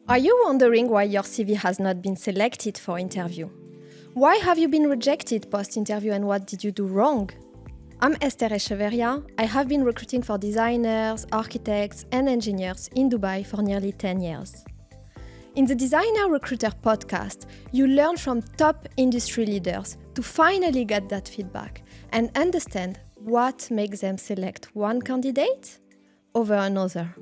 Are you wondering why your CV has not been selected for interview? Why have you been rejected post-interview and what did you do wrong? I'm Esther Echeverria. I have been recruiting for designers, architects, and engineers in Dubai for nearly 10 years. In the Designer Recruiter podcast, you learn from top industry leaders to finally get that feedback and understand what makes them select one candidate over another.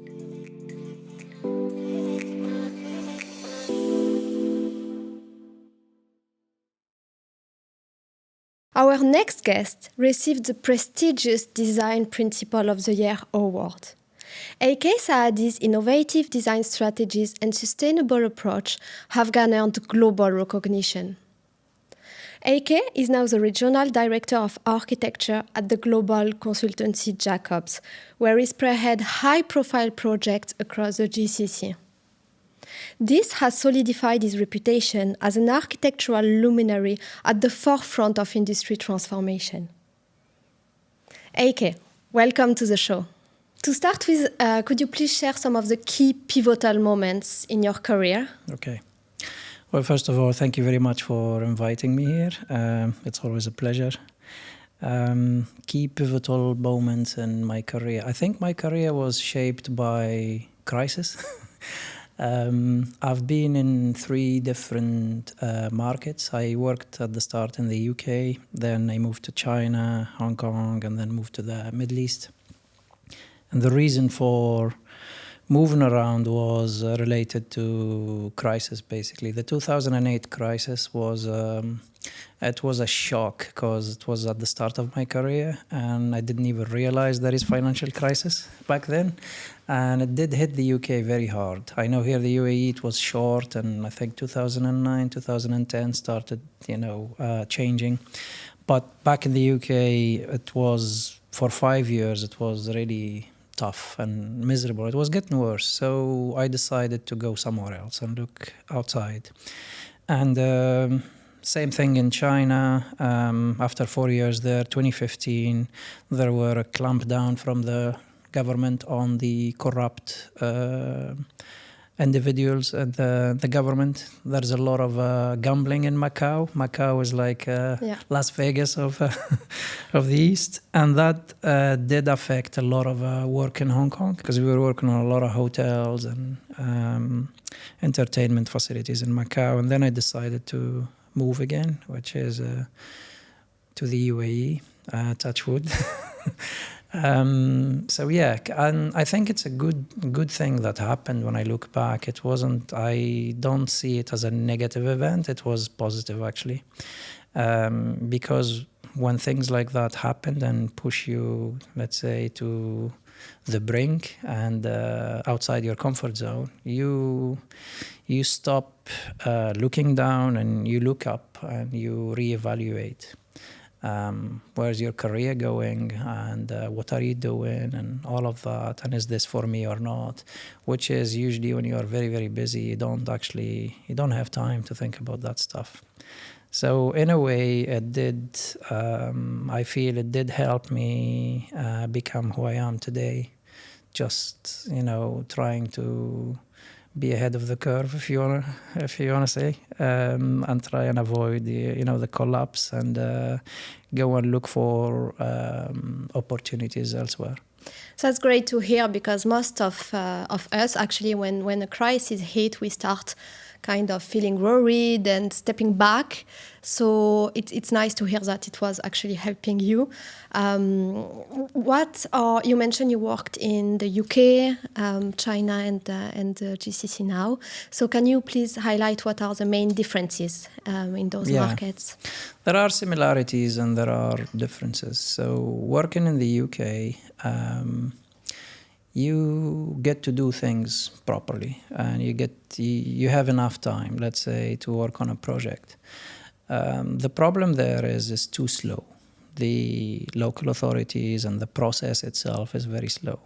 Our next guest received the prestigious Design Principal of the Year award. AK Saadi's innovative design strategies and sustainable approach have garnered global recognition. AK is now the Regional Director of Architecture at the global consultancy Jacobs, where he spearheads high-profile projects across the GCC. This has solidified his reputation as an architectural luminary at the forefront of industry transformation. AK, welcome to the show. To start with, could you please share some of the key pivotal moments in your career? Okay. Well, first of all, thank you very much for inviting me here. It's always a pleasure. Key pivotal moments in my career. I think my career was shaped by crisis. I've been in 3 different markets. I worked at the start in the UK, then I moved to China, Hong Kong, and then moved to the Middle East. And the reason for moving around was related to crisis, basically. The 2008 crisis was a shock because it was at the start of my career and I didn't even realize there is financial crisis back then. And it did hit the UK very hard. I know here the UAE it was short, and I think 2009, 2010 started, changing. But back in the UK, it was, for 5 years, it was really tough and miserable. It was getting worse. So I decided to go somewhere else and look outside. And same thing in China. After 4 years there, 2015, there were a clampdown from the government on the corrupt individuals and the government. There's a lot of gambling in Macau. Macau is like Las Vegas of the East. And that did affect a lot of work in Hong Kong because we were working on a lot of hotels and entertainment facilities in Macau. And then I decided to move again, which is to the UAE, touch wood. And I think it's a good thing that happened when I look back. I don't see it as a negative event. It was positive, actually. Because when things like that happened and push you, let's say, to the brink and outside your comfort zone, you stop looking down and you look up and you reevaluate. Where's your career going and what are you doing and all of that, and is this for me or not, which is usually when you are very, very busy, you don't have time to think about that stuff. So in a way I feel it did help me become who I am today, just trying to be ahead of the curve, if you wanna say, and try and avoid the collapse and go and look for opportunities elsewhere. So that's great to hear, because most of us actually, when a crisis hit, we start kind of feeling worried and stepping back. So it's nice to hear that it was actually helping you. You mentioned you worked in the UK, China, and the GCC now. So can you please highlight what are the main differences in those markets? There are similarities and there are differences. So working in the UK, you get to do things properly and you have enough time, let's say, to work on a project. The problem there is it's too slow. The local authorities and the process itself is very slow.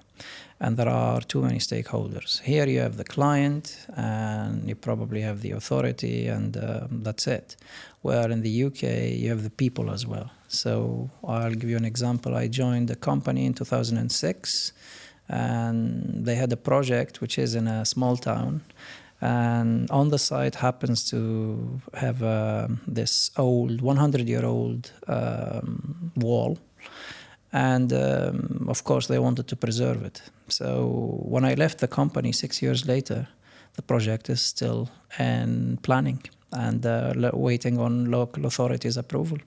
And there are too many stakeholders. Here you have the client and you probably have the authority and that's it. Where in the UK you have the people as well. So I'll give you an example. I joined a company in 2006 and they had a project which is in a small town. And on the site happens to have this old 100-year-old wall. And of course, they wanted to preserve it. So when I left the company 6 years later, the project is still in planning and waiting on local authorities' approval.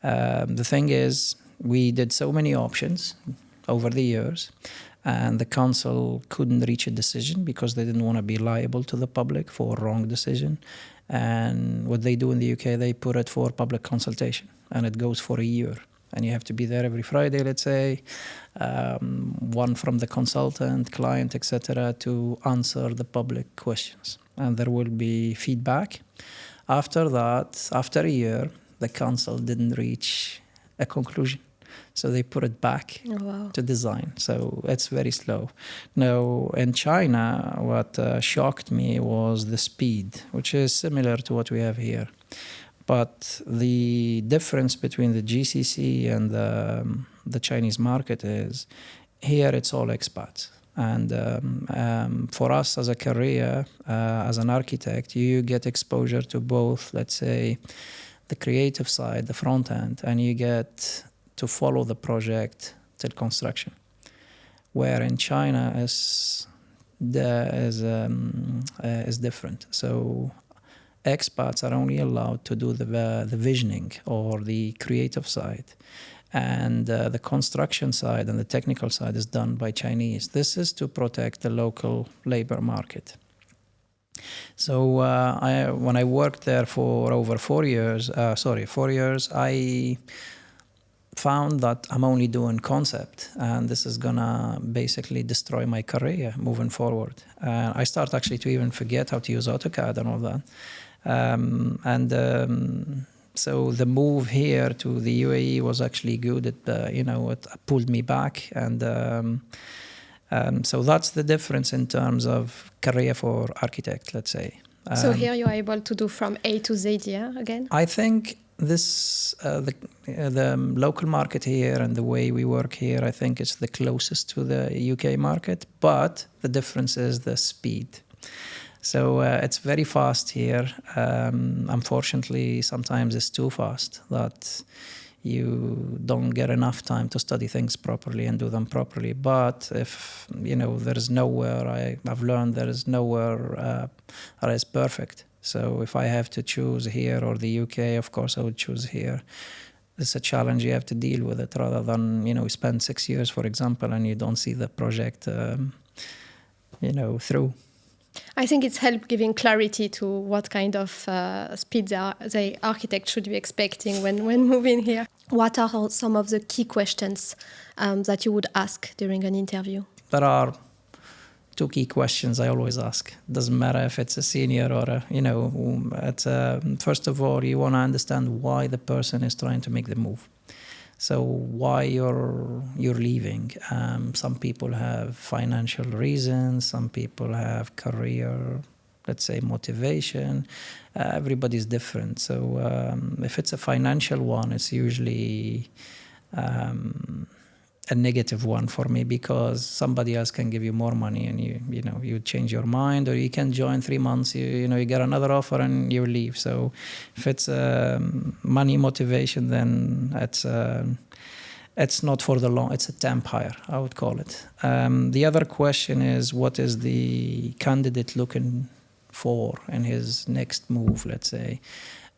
The thing is, we did so many options over the years, and the council couldn't reach a decision because they didn't want to be liable to the public for a wrong decision. And what they do in the UK, they put it for public consultation, and it goes for a year. And you have to be there every Friday, let's say, one from the consultant, client, etc., to answer the public questions. And there will be feedback. After that, after a year, the council didn't reach a conclusion. So they put it back to design. So it's very slow. Now, in China, what shocked me was the speed, which is similar to what we have here. But the difference between the GCC and the Chinese market is here it's all expats. And for us as a career, as an architect, you get exposure to both, let's say, the creative side, the front end, and you get to follow the project till construction. Where in China is different. So expats are only allowed to do the visioning or the creative side, and the construction side and the technical side is done by Chinese. This is to protect the local labor market. So when I worked there for over 4 years, I found that I'm only doing concept, and this is gonna basically destroy my career moving forward. I start actually to even forget how to use AutoCAD and all that. So the move here to the UAE was actually good. It pulled me back, and so that's the difference in terms of career for architect, let's say. So here you are able to do from A to Z, yeah, again? I think this the local market here and the way we work here, I think it's the closest to the UK market, but the difference is the speed. So it's very fast here. Unfortunately, sometimes it's too fast that you don't get enough time to study things properly and do them properly. But if, there is nowhere, I've learned there is nowhere that is perfect. So if I have to choose here or the UK, of course I would choose here. It's a challenge, you have to deal with it rather than, spend 6 years, for example, and you don't see the project, through. I think it's helped giving clarity to what kind of speed the architect should be expecting when moving here. What are some of the key questions that you would ask during an interview? There are 2 key questions I always ask. Doesn't matter if it's a senior or first of all, you want to understand why the person is trying to make the move. So why you're leaving. Some people have financial reasons, some people have career, let's say, motivation. Everybody's different. So if it's a financial one, it's usually a negative one for me, because somebody else can give you more money and you change your mind, or you can join 3 months, you get another offer and you leave. So if it's money motivation, then it's not for the long, it's a temp hire, I would call it. The other question is, what is the candidate looking for in his next move, let's say?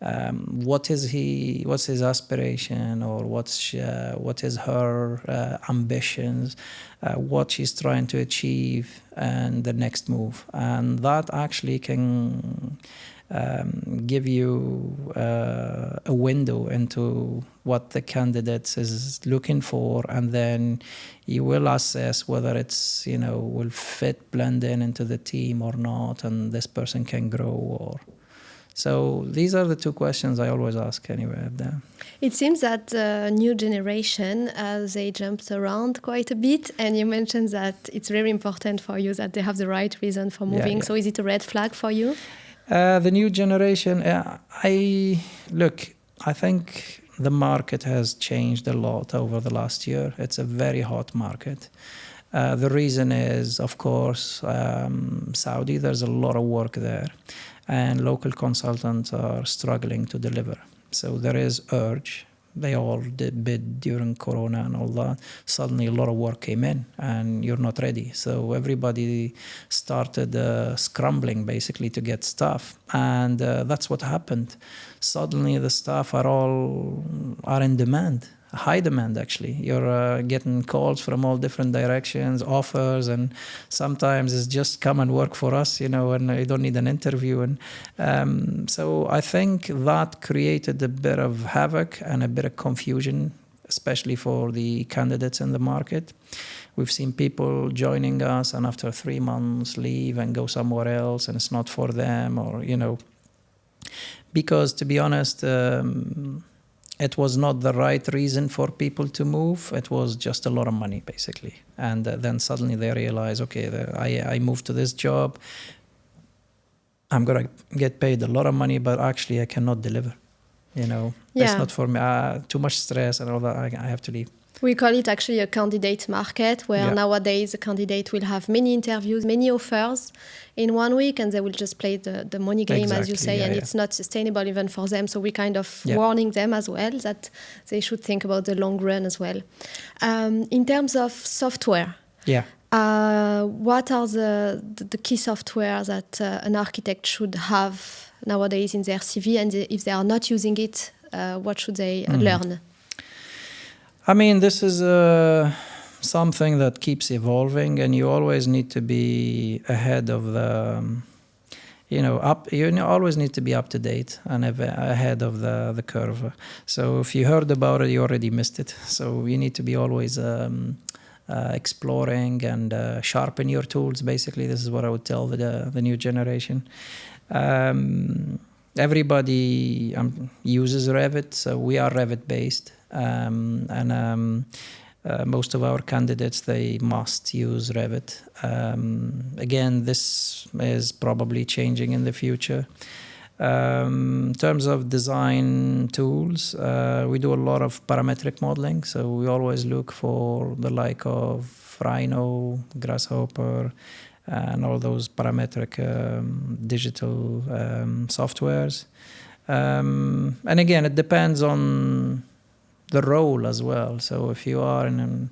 What's his aspiration, or what is her ambitions, what she's trying to achieve and the next move. And that actually can give you a window into what the candidate is looking for, and then you will assess whether it's will fit, blend into the team or not, and this person can grow or. So these are the 2 questions I always ask anyway. It seems that the new generation, they jumped around quite a bit, and you mentioned that it's very important for you that they have the right reason for moving. Yeah. So is it a red flag for you? The new generation, I think the market has changed a lot over the last year. It's a very hot market. The reason is, of course, Saudi, there's a lot of work there, and local consultants are struggling to deliver. So there is urge. They all did bid during Corona and all that. Suddenly a lot of work came in and you're not ready. So everybody started scrambling basically to get staff. And that's what happened. Suddenly the staff are in demand. High demand, actually. You're getting calls from all different directions, offers, and sometimes it's just come and work for us, and you don't need an interview. And so I think that created a bit of havoc and a bit of confusion, especially for the candidates in the market. We've seen people joining us and after 3 months leave and go somewhere else, and it's not for them, or, because to be honest, it was not the right reason for people to move. It was just a lot of money, basically. And then suddenly they realize, okay, I moved to this job. I'm going to get paid a lot of money, but actually I cannot deliver. That's not for me. Too much stress and all that. I have to leave. We call it actually a candidate market, where nowadays a candidate will have many interviews, many offers in 1 week, and they will just play the money game, as you say, and it's not sustainable even for them. So we kind of warning them as well that they should think about the long run as well. In terms of software, what are the key software that an architect should have nowadays in their CV, and if they are not using it, what should they learn? I mean, this is something that keeps evolving, and you always need to be ahead of the, you always need to be up to date and ahead of the curve. So if you heard about it, you already missed it. So you need to be always exploring and sharpen your tools. Basically, this is what I would tell the new generation. Everybody uses Revit, so we are Revit based. And most of our candidates, they must use Revit. Again, this is probably changing in the future. In terms of design tools, we do a lot of parametric modeling. So we always look for the like of Rhino, Grasshopper, and all those parametric digital softwares. And again, it depends on the role as well. So if you are in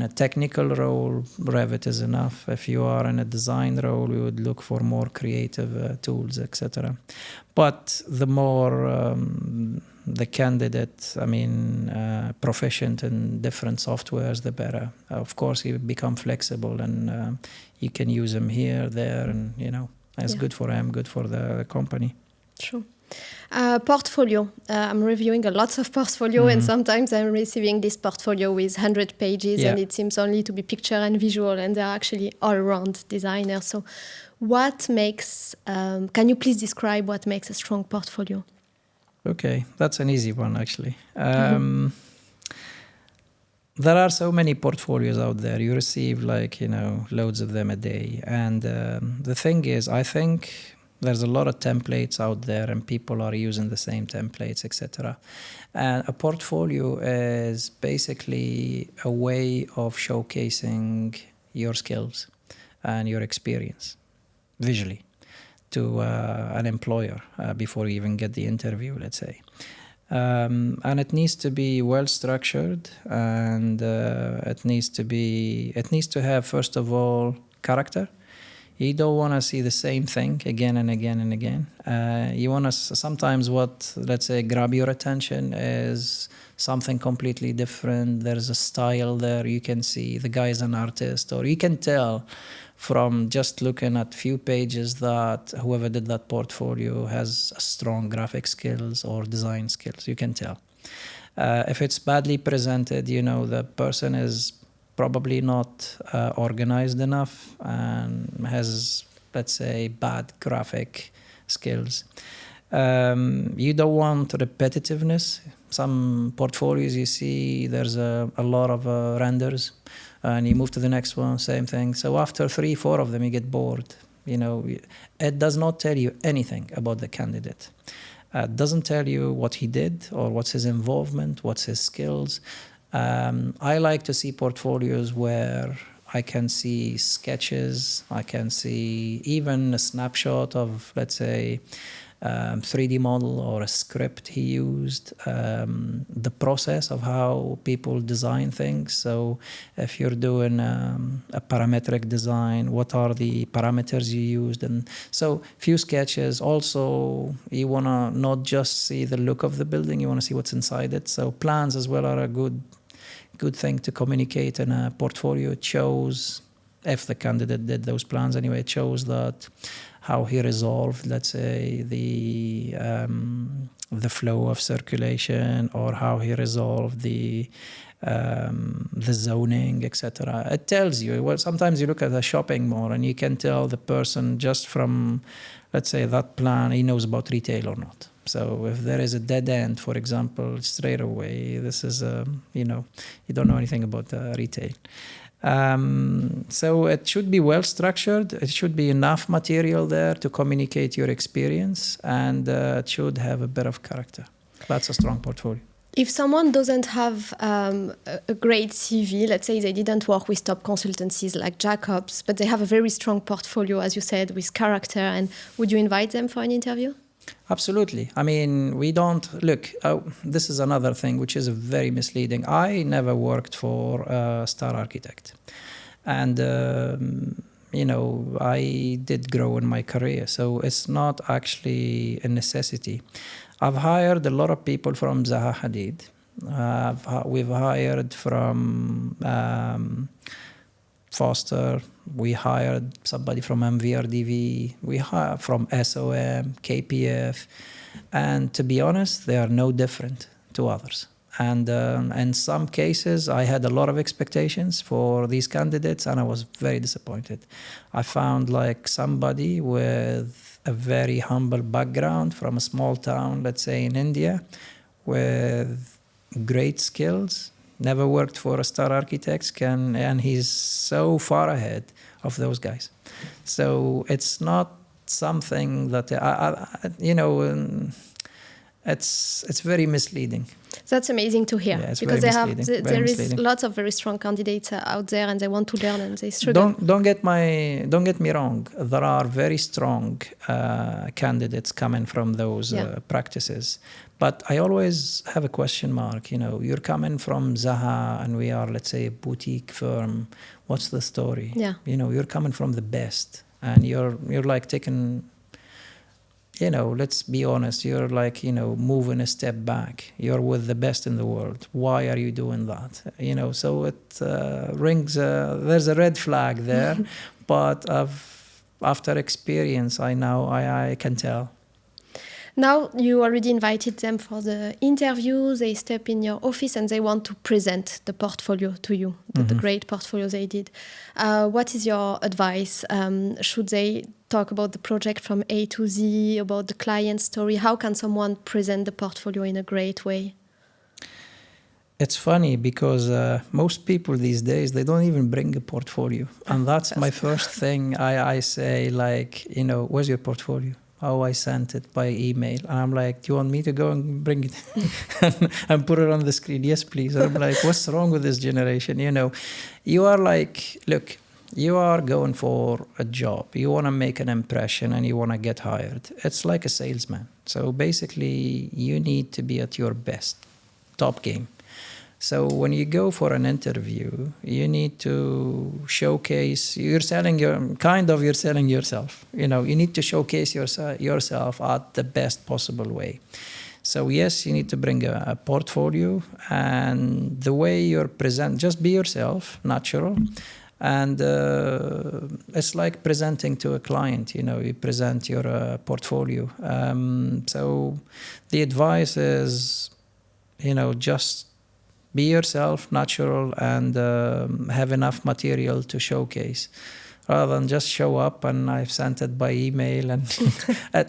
a technical role, Revit is enough. If you are in a design role, we would look for more creative tools, etc. But the more the candidate, proficient in different softwares, the better. Of course, you become flexible, and you can use them here, there, and it's good for him, good for the company. Sure. Portfolio. I'm reviewing a lot of portfolio, and sometimes I'm receiving this portfolio with 100 pages, and it seems only to be picture and visual, and they're actually all-round designers. So what makes, can you please describe what makes a strong portfolio? Okay, that's an easy one, actually. There are so many portfolios out there. You receive loads of them a day. And the thing is, I think there's a lot of templates out there, and people are using the same templates, etc. And a portfolio is basically a way of showcasing your skills and your experience visually to an employer before you even get the interview, let's say. And it needs to be well structured, and it needs to have, first of all, character. You don't want to see the same thing again and again and again. You want to sometimes what, let's say, grab your attention is something completely different. There's a style there. You can see the guy is an artist, or you can tell from just looking at few pages that whoever did that portfolio has strong graphic skills or design skills. You can tell. If it's badly presented, the person is probably not organized enough and has, let's say, bad graphic skills. You don't want repetitiveness. Some portfolios you see, there's a lot of renders, and you move to the next one, same thing. So after 3-4 of them, you get bored. It does not tell you anything about the candidate. It doesn't tell you what he did or what's his involvement, what's his skills. I like to see portfolios where I can see sketches. I can see even a snapshot of, let's say, 3D model or a script he used, the process of how people design things. So if you're doing a parametric design, what are the parameters you used? And so few sketches. Also, you want to not just see the look of the building, you want to see what's inside it. So plans as well are a good thing to communicate in a portfolio. It shows, if the candidate did those plans anyway, it shows that how he resolved, let's say, the flow of circulation, or how he resolved the zoning, etc. It tells you. Well, sometimes you look at a shopping mall and you can tell the person just from, let's say, that plan, he knows about retail or not. So if there is a dead end, for example, straight away, this is, you don't know anything about retail. So it should be well structured. It should be enough material there to communicate your experience, and it should have a bit of character. That's a strong portfolio. If someone doesn't have a great CV, let's say they didn't work with top consultancies like Jacobs, but they have a very strong portfolio, as you said, with character, and would you invite them for an interview? Absolutely. I mean, we don't look. This is another thing which is very misleading. I never worked for a star architect, and I did grow in my career, so it's not actually a necessity. I've hired a lot of people from Zaha Hadid. We've hired from Foster. We hired somebody from MVRDV. We hired from SOM, KPF. And to be honest, they are no different to others. And in some cases, I had a lot of expectations for these candidates, and I was very disappointed. I found like somebody with a very humble background from a small town, let's say in India, with great skills, never worked for a star architect, and he's so far ahead of those guys. So it's not something that it's very misleading. That's amazing to hear, yeah, because there is lots of very strong candidates out there, and they want to learn and they struggle. Don't get me wrong. There are very strong candidates coming from those practices. But I always have a question mark. You're coming from Zaha, and we are, let's say, a boutique firm. What's the story? Yeah. You're coming from the best, and you're like taking, let's be honest, you're like, moving a step back. You're with the best in the world. Why are you doing that? So it rings, there's a red flag there, but after experience, I can tell. Now you already invited them for the interview. They step in your office and they want to present the portfolio to you, the great portfolio they did. What is your advice? Should they talk about the project from A to Z, about the client story? How can someone present the portfolio in a great way? It's funny because most people these days, they don't even bring a portfolio. And that's my first thing I say, like, where's your portfolio? Oh, I sent it by email. And I'm like, do you want me to go and bring it and put it on the screen? Yes, please. And I'm like, what's wrong with this generation? You are like, look, you are going for a job. You want to make an impression and you want to get hired. It's like a salesman. So basically, you need to be at your best, top game. So when you go for an interview, you need to showcase, you're selling yourself. You need to showcase yourself at the best possible way. So yes, you need to bring a portfolio, and the way you're present, just be yourself, natural. And it's like presenting to a client, you present your portfolio. So the advice is, just be yourself, natural, and have enough material to showcase, rather than just show up and I've sent it by email, and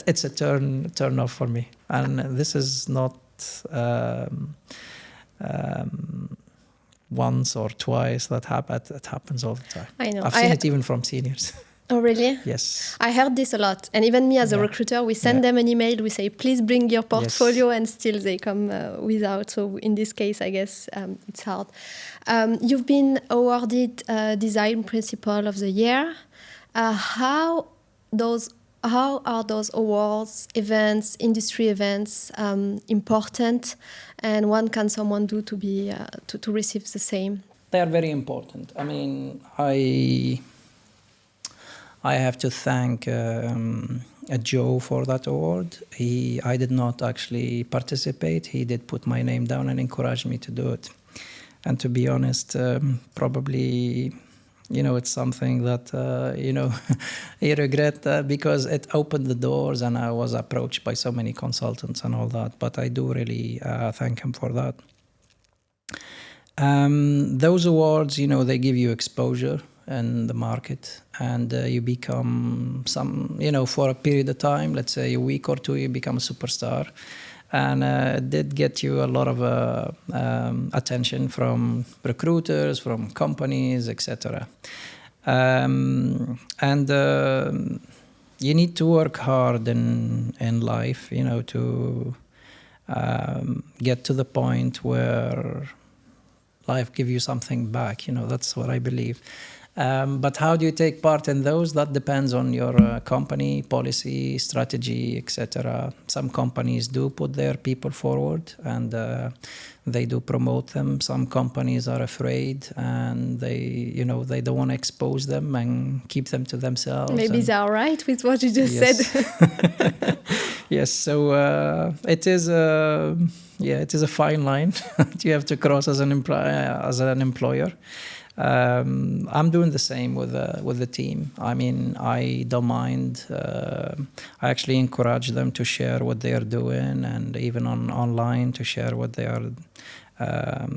it's a turn off for me. And this is not once or twice that happens. It happens all the time. I know. I've seen it even from seniors. Oh, really? Yes. I heard this a lot. And even me as a Yeah. recruiter, we send them an email, we say, please bring your portfolio, Yes. and still they come without. So in this case, I guess it's hard. You've been awarded Design Principal of the Year. How are those awards, events, industry events important? And what can someone do to be to receive the same? They are very important. I mean, I have to thank Joe for that award. I did not actually participate. He did put my name down and encourage me to do it. And to be honest, probably, it's something that, I regret because it opened the doors and I was approached by so many consultants and all that. But I do really thank him for that. Those awards, they give you exposure in the market, and you become for a period of time, let's say a week or two, you become a superstar. And it did get you a lot of attention from recruiters, from companies, etc. And you need to work hard in life, to get to the point where life give you something back. That's what I believe. But how do you take part in those? That depends on your company policy, strategy, etc. Some companies do put their people forward and they do promote them. Some companies are afraid and they don't want to expose them and keep them to themselves. Maybe they're all right with what you just yes. said. Yes. So it is a fine line that you have to cross as an employer. I'm doing the same with the team. I mean, I don't mind. I actually encourage them to share what they are doing, and even online to share what they are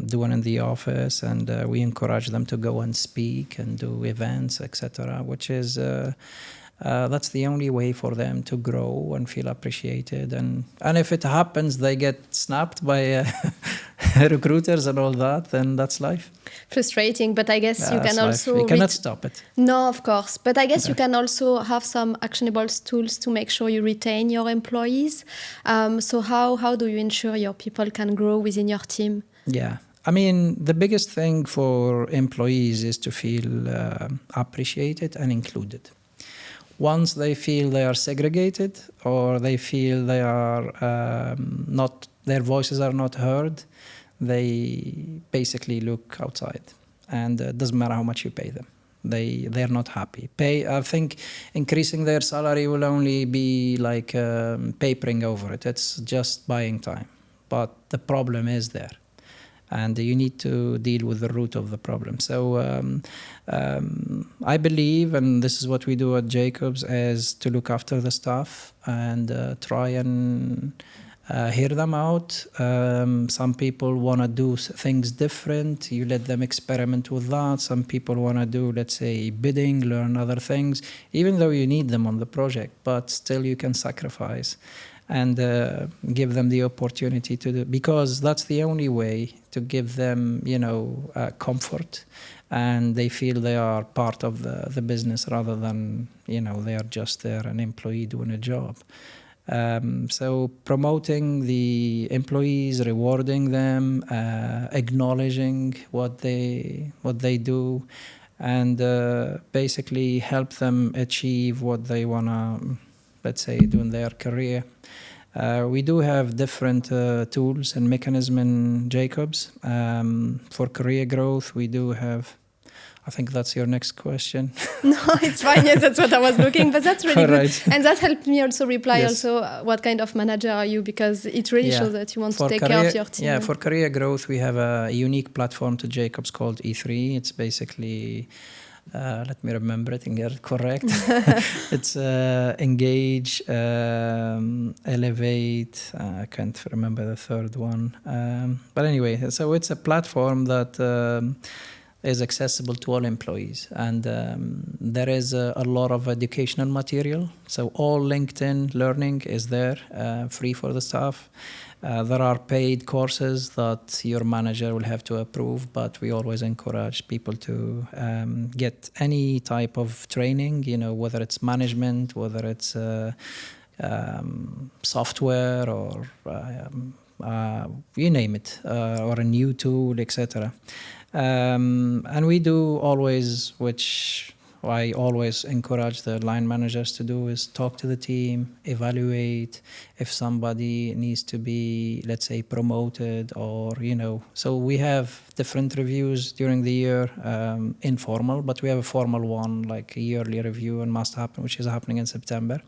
doing in the office. And we encourage them to go and speak and do events, etc. Which is that's the only way for them to grow and feel appreciated. And if it happens, they get snapped by recruiters and all that, then that's life. Frustrating, but I guess you can also... You cannot stop it. No, of course. But I guess you can also have some actionable tools to make sure you retain your employees. So how do you ensure your people can grow within your team? Yeah. I mean, the biggest thing for employees is to feel appreciated and included. Once they feel they are segregated or they feel they are their voices are not heard, they basically look outside, and it doesn't matter how much you pay them. They're not happy. I think increasing their salary will only be like papering over it. It's just buying time. But the problem is there. And you need to deal with the root of the problem. So I believe, and this is what we do at Jacobs, is to look after the staff and try and hear them out. Some people want to do things different. You let them experiment with that. Some people want to do, let's say, bidding, learn other things, even though you need them on the project, but still you can sacrifice and give them the opportunity to do, because that's the only way to give them, comfort, and they feel they are part of the business rather than, they are just there, an employee doing a job. So promoting the employees, rewarding them, acknowledging what they do, and basically help them achieve what they want to, let's say, do in their career. We do have different tools and mechanisms in Jacobs. For career growth, we do have... I think that's your next question. No, it's fine. Yes, that's what I was looking. But that's really good. Right. And that helped me also reply Yes. what kind of manager are you? Because it really shows that you want to take care of your team. Yeah, for career growth, we have a unique platform to Jacobs called E3. It's basically... let me remember it and get it correct. It's engage, elevate. I can't remember the third one. But anyway, so it's a platform that is accessible to all employees. And there is a lot of educational material. So all LinkedIn learning is there, free for the staff. There are paid courses that your manager will have to approve, but we always encourage people to get any type of training, whether it's management, whether it's software or you name it, or a new tool, etc. And we do always, which I always encourage the line managers to do, is talk to the team, evaluate if somebody needs to be, let's say, promoted or, So we have different reviews during the year, informal, but we have a formal one, like a yearly review and must happen, which is happening in September.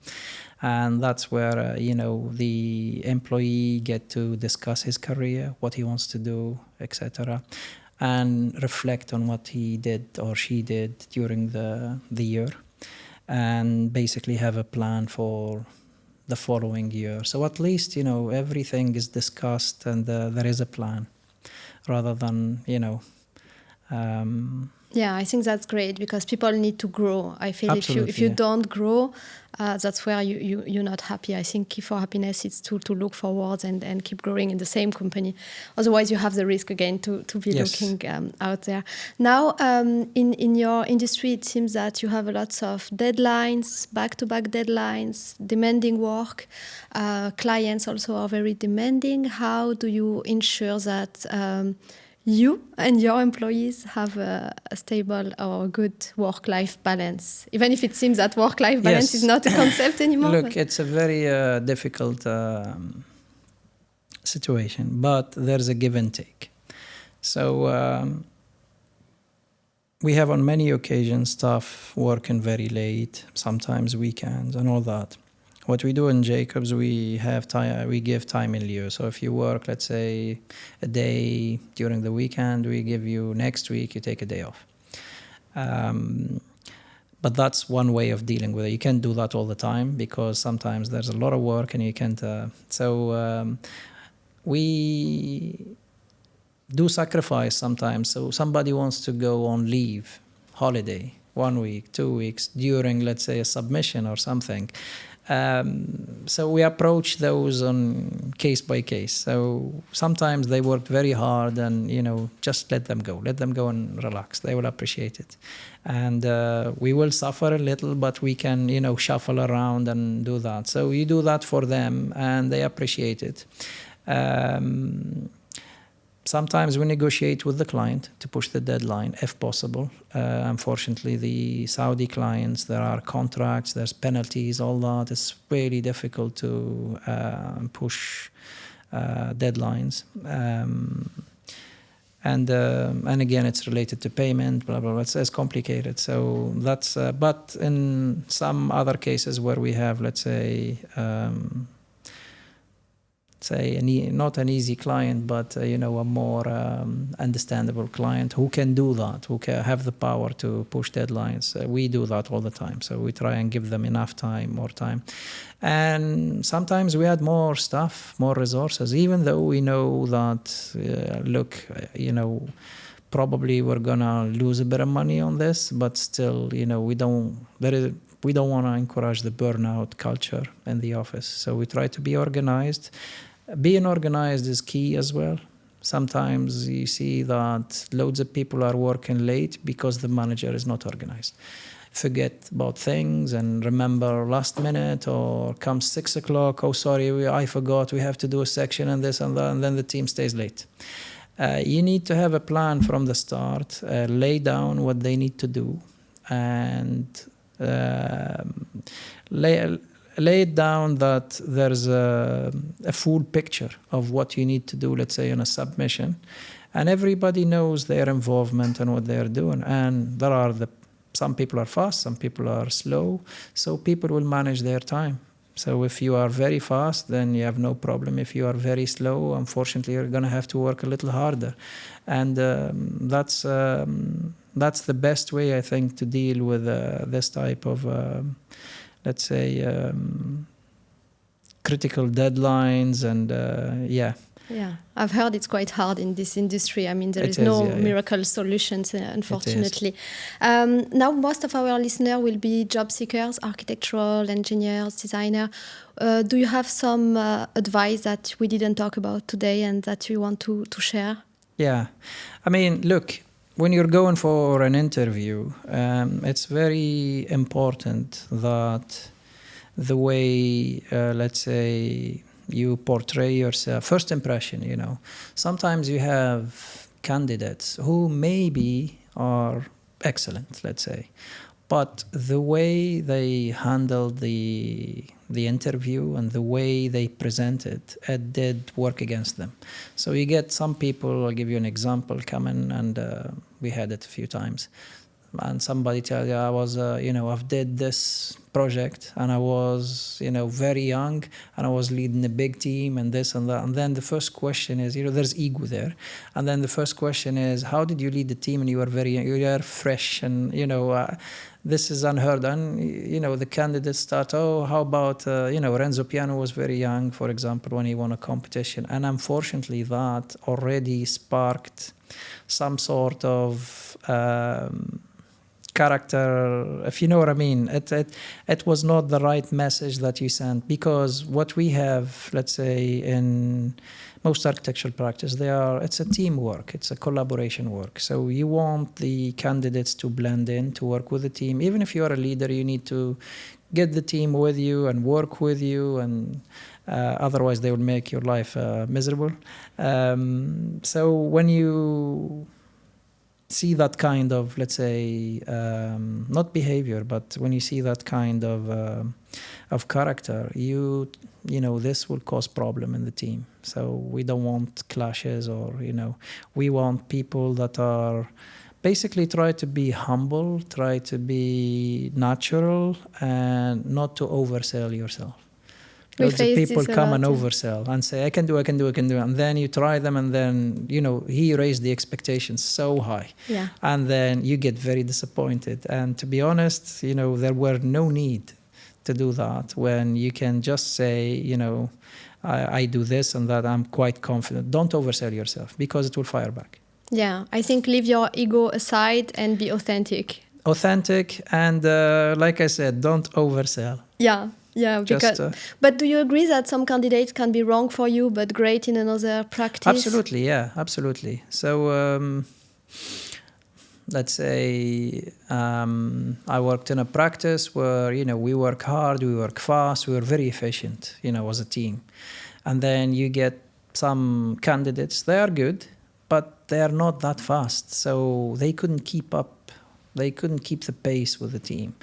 And that's where, the employee get to discuss his career, what he wants to do, etc., and reflect on what he did or she did during the year, and basically have a plan for the following year. So at least, everything is discussed and there is a plan, rather than, Yeah, I think that's great, because people need to grow. I feel if you yeah. don't grow, that's where you're not happy. I think key for happiness is to look forward and keep growing in the same company. Otherwise, you have the risk again to be Yes. looking out there. Now, in your industry, it seems that you have lots of deadlines, back-to-back deadlines, demanding work. Clients also are very demanding. How do you ensure that you and your employees have a stable or good work-life balance, even if it seems that work-life balance is not a concept anymore? Look, it's a very difficult situation, but there's a give and take. So we have on many occasions staff working very late, sometimes weekends and all that. What we do in Jacobs, we give time in lieu. So if you work, let's say, a day during the weekend, we give you next week, you take a day off. But that's one way of dealing with it. You can't do that all the time, because sometimes there's a lot of work and you can't. We do sacrifice sometimes. So somebody wants to go on leave, holiday, 1 week, 2 weeks, during, let's say, a submission or something. So we approach those on case by case. So sometimes they worked very hard, and just let them go and relax. They will appreciate it, and we will suffer a little, but we can shuffle around and do that. So you do that for them, and they appreciate it. Sometimes we negotiate with the client to push the deadline if possible. Unfortunately, the Saudi clients, there are contracts, there's penalties, all that. It's really difficult to push deadlines. And again, it's related to payment, blah, blah, blah. It's complicated. So that's, but in some other cases where we have, let's say, not an easy client, but a more understandable client who can do that, who can have the power to push deadlines. We do that all the time. So we try and give them enough time, more time. And sometimes we add more stuff, more resources, even though we know that, probably we're gonna lose a bit of money on this, but still, we don't want to encourage the burnout culture in the office. So we try to be organized. Being organized is key as well. Sometimes you see that loads of people are working late because the manager is not organized. Forget about things and remember last minute, or comes 6 o'clock, oh sorry, I forgot, we have to do a section and this and that, and then the team stays late. You need to have a plan from the start, lay down what they need to do, and lay it down that there's a full picture of what you need to do, let's say, in a submission. And everybody knows their involvement and what they're doing. And some people are fast, some people are slow. So people will manage their time. So if you are very fast, then you have no problem. If you are very slow, unfortunately, you're going to have to work a little harder. And that's the best way, I think, to deal with this type of let's say, critical deadlines and, Yeah, I've heard it's quite hard in this industry. I mean, there is It is, no yeah, yeah. miracle solutions, unfortunately. Now, most of our listeners will be job seekers, architectural engineers, designer. Do you have some advice that we didn't talk about today and that you want to share? Yeah. I mean, look, when you're going for an interview, it's very important that the way, let's say, you portray yourself, first impression, you know. Sometimes you have candidates who maybe are excellent, let's say, but the way they handled the interview and the way they presented it did work against them. So you get some people, I'll give you an example, come in, and we had it a few times, and somebody tells you, I was, I've did this project and I was, very young and I was leading a big team and this and that. And then the first question is, there's ego there. And then the first question is, how did you lead the team? And you were very young, you are fresh, and, this is unheard. And, the candidates start, how about, Renzo Piano was very young, for example, when he won a competition. And unfortunately, that already sparked some sort of character, if you know what I mean. It was not the right message that you sent, because what we have, let's say, in most architectural practice, it's a teamwork, it's a collaboration work. So you want the candidates to blend in, to work with the team. Even if you are a leader, you need to get the team with you and work with you, and otherwise they will make your life miserable. So when you see that kind of, let's say, not behavior, but when you see that kind of character, this will cause problem in the team. So we don't want clashes, or we want people that are basically try to be humble, try to be natural, and not to oversell yourself. Loads of people come and oversell and say, I can do. And then you try them, and then, he raised the expectations so high. Yeah. And then you get very disappointed. And to be honest, there were no need to do that, when you can just say, I do this and that, I'm quite confident. Don't oversell yourself, because it will fire back. Yeah, I think leave your ego aside and be authentic. Authentic, and like I said, don't oversell. Yeah, because, but do you agree that some candidates can be wrong for you, but great in another practice? Absolutely, yeah, absolutely. So let's say I worked in a practice where, we work hard, we work fast, we were very efficient, as a team. And then you get some candidates, they are good, but they are not that fast. So they couldn't keep up. They couldn't keep the pace with the team.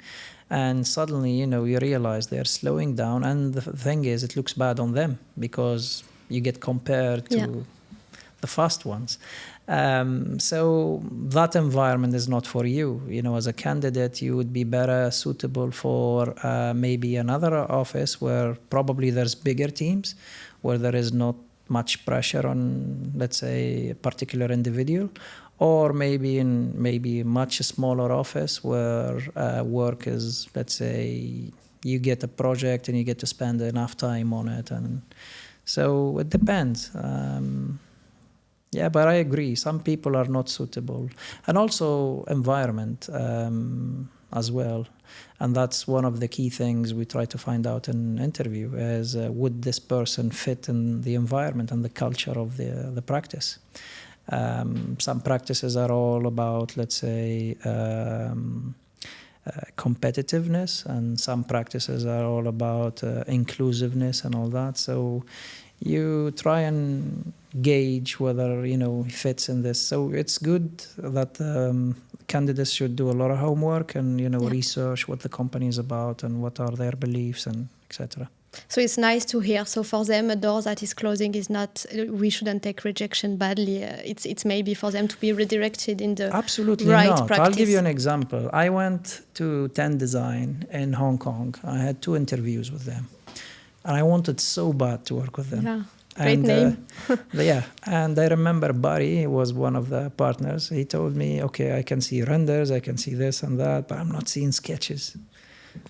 And suddenly, you realize they're slowing down. And the thing is, it looks bad on them, because you get compared to the fast ones. So that environment is not for you. As a candidate, you would be better suitable for maybe another office where probably there's bigger teams, where there is not much pressure on, let's say, a particular individual. Or maybe in a much smaller office where work is, let's say, you get a project and you get to spend enough time on it. And so it depends. But I agree. Some people are not suitable. And also environment as well. And that's one of the key things we try to find out in an interview is, would this person fit in the environment and the culture of the practice? Some practices are all about, let's say, competitiveness, and some practices are all about inclusiveness and all that. So you try and gauge whether, he fits in this. So it's good that candidates should do a lot of homework and, research what the company is about and what are their beliefs and etc. So it's nice to hear. So for them, a door that is closing is not, we shouldn't take rejection badly. It's maybe for them to be redirected in the Absolutely right not. practice. I'll give you an example. I went to 10 Design in Hong Kong. I had 2 interviews with them. And I wanted so bad to work with them. Yeah, great name. And I remember Barry was one of the partners. He told me, okay, I can see renders, I can see this and that, but I'm not seeing sketches.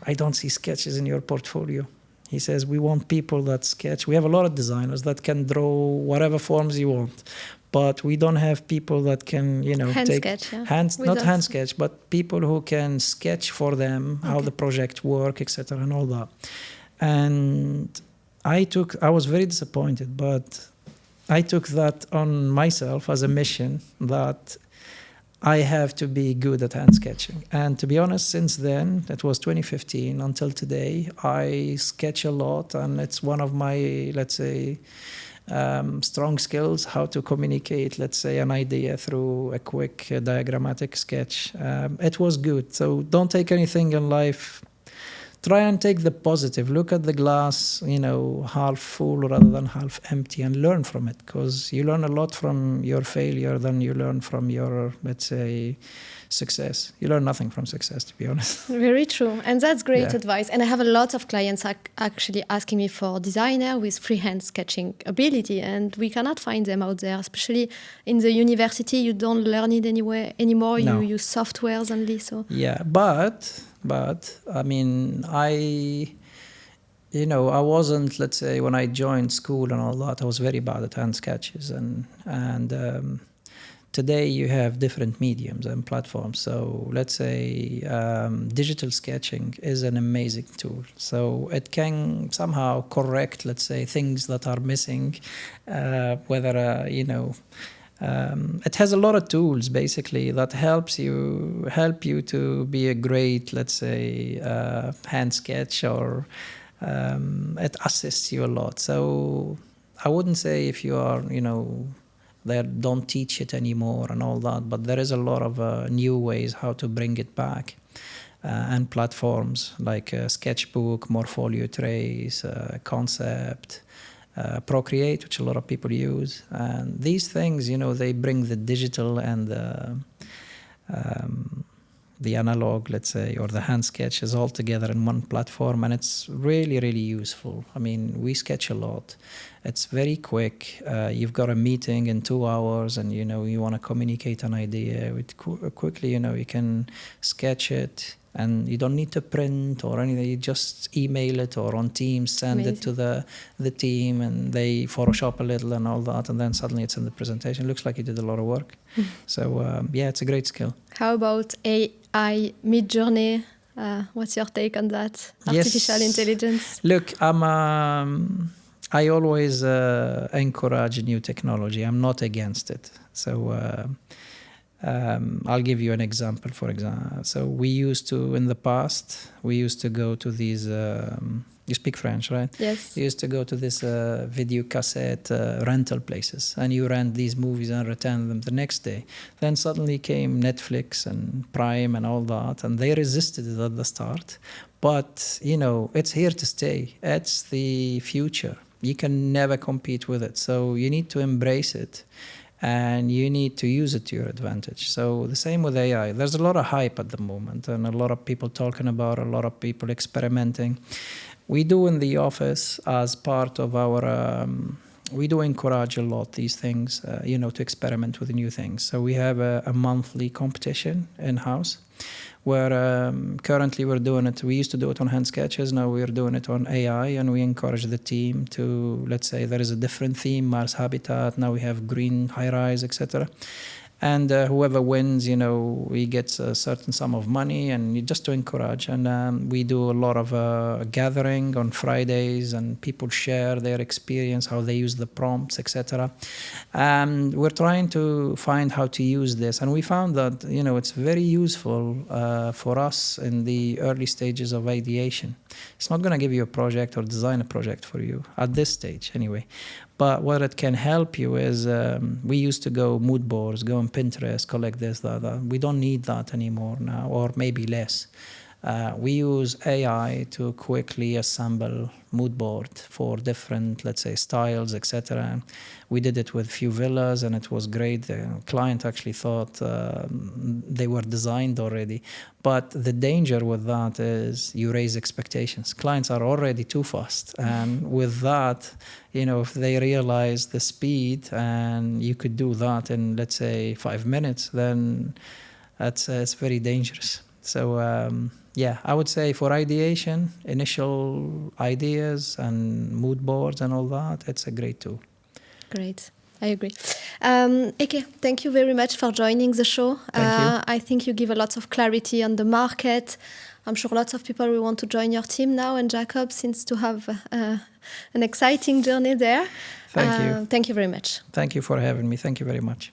I don't see sketches in your portfolio. He says, we want people that sketch. We have a lot of designers that can draw whatever forms you want, but we don't have people that can, hand take sketch, yeah. not hand sketch, but people who can sketch for them how the project work, etc., and all that. And I was very disappointed, but I took that on myself as a mission that I have to be good at hand sketching. And to be honest, since then, it was 2015 until today, I sketch a lot, and it's one of my, let's say, strong skills, how to communicate, let's say, an idea through a quick diagrammatic sketch. It was good. So don't take anything in life. Try and take the positive. Look at the glass, half full rather than half empty, and learn from it, because you learn a lot from your failure than you learn from your, let's say, success. You learn nothing from success, to be honest. Very true. And that's great advice. And I have a lot of clients actually asking me for designer with freehand sketching ability, and we cannot find them out there, especially in the university. You don't learn it anymore. No. You use softwares only. So yeah, but I mean, I wasn't, let's say, when I joined school and all that, I was very bad at hand sketches, and today you have different mediums and platforms. So let's say digital sketching is an amazing tool. So it can somehow correct, let's say, things that are missing, whether it has a lot of tools basically that help you to be a great, let's say, hand sketch, or it assists you a lot. So I wouldn't say if you are, they don't teach it anymore and all that, but there is a lot of new ways how to bring it back, and platforms like Sketchbook, Morpholio Trace, Concept, Procreate, which a lot of people use. And these things, they bring the digital and the analog, let's say, or the hand sketches all together in one platform, and it's really, really useful. I mean, we sketch a lot. It's very quick. You've got a meeting in 2 hours, and you want to communicate an idea. Quickly, you can sketch it, and you don't need to print or anything. You just email it, or on Teams send it to the team, and they Photoshop a little and all that, and then suddenly it's in the presentation. It looks like you did a lot of work. So it's a great skill. How about AI Midjourney? What's your take on that? Artificial intelligence? Look, I always encourage new technology. I'm not against it. So I'll give you an example, for example. So in the past, we used to go to these, you speak French, right? Yes. You used to go to this video cassette rental places, and you rent these movies and return them the next day. Then suddenly came Netflix and Prime and all that, and they resisted it at the start. But, it's here to stay. It's the future. You can never compete with it. So you need to embrace it, and you need to use it to your advantage. So the same with AI. There's a lot of hype at the moment, and a lot of people talking about, a lot of people experimenting. We do in the office, as part of our, we do encourage a lot these things, to experiment with new things. So we have a monthly competition in-house, where currently we're doing it. We used to do it on hand sketches. Now we're doing it on AI, and we encourage the team to, let's say, there is a different theme, Mars habitat. Now we have green high-rise, etc. And whoever wins, he gets a certain sum of money, and just to encourage. And we do a lot of gathering on Fridays, and people share their experience, how they use the prompts, etc. And we're trying to find how to use this. And we found that, it's very useful for us in the early stages of ideation. It's not going to give you a project or design a project for you at this stage anyway. But what it can help you is, we used to go mood boards, go on Pinterest, collect this, that. We don't need that anymore now, or maybe less. We use AI to quickly assemble mood board for different, let's say, styles, etc. We did it with few villas, and it was great. The client actually thought they were designed already. But the danger with that is you raise expectations. Clients are already too fast. And with that, if they realize the speed, and you could do that in, let's say, 5 minutes, then it's very dangerous. So yeah, I would say for ideation, initial ideas and mood boards and all that, it's a great tool. Great. I agree. AK, thank you very much for joining the show. Thank you. I think you give a lot of clarity on the market. I'm sure lots of people will want to join your team now, and Jacob seems to have an exciting journey there. Thank you. Thank you very much. Thank you for having me. Thank you very much.